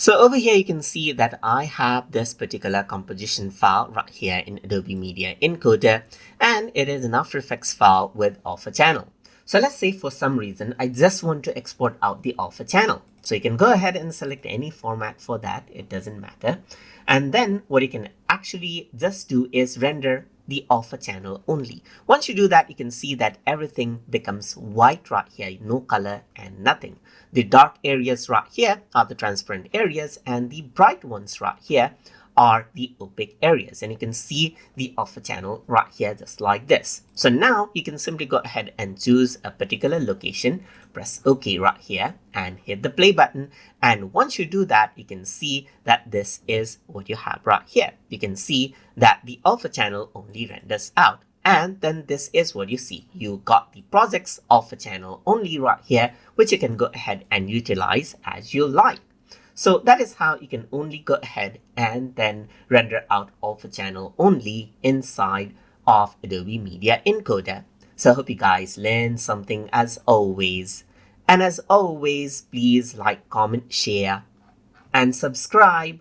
So over here, you can see that I have this particular composition file right here in Adobe Media Encoder, and it is an After Effects file with alpha channel. So let's say for some reason, I just want to export out the alpha channel. So you can go ahead and select any format for that. It doesn't matter. And then what you can actually just do is render the alpha channel only. Once you do that, you can see that everything becomes white right here, no color and nothing. The dark areas right here are the transparent areas, and the bright ones right here are the opaque areas. And you can see the alpha channel right here just like this. So now you can simply go ahead and choose a particular location, press OK right here and hit the play button. And once you do that, you can see that this is what you have right here. You can see that the alpha channel only renders out. And then this is what you see. You got the project's alpha channel only right here, which you can go ahead and utilize as you like. So that is how you can only go ahead and then render out alpha channel only inside of Adobe Media Encoder. So I hope you guys learned something as always. And as always, please like, comment, share, and subscribe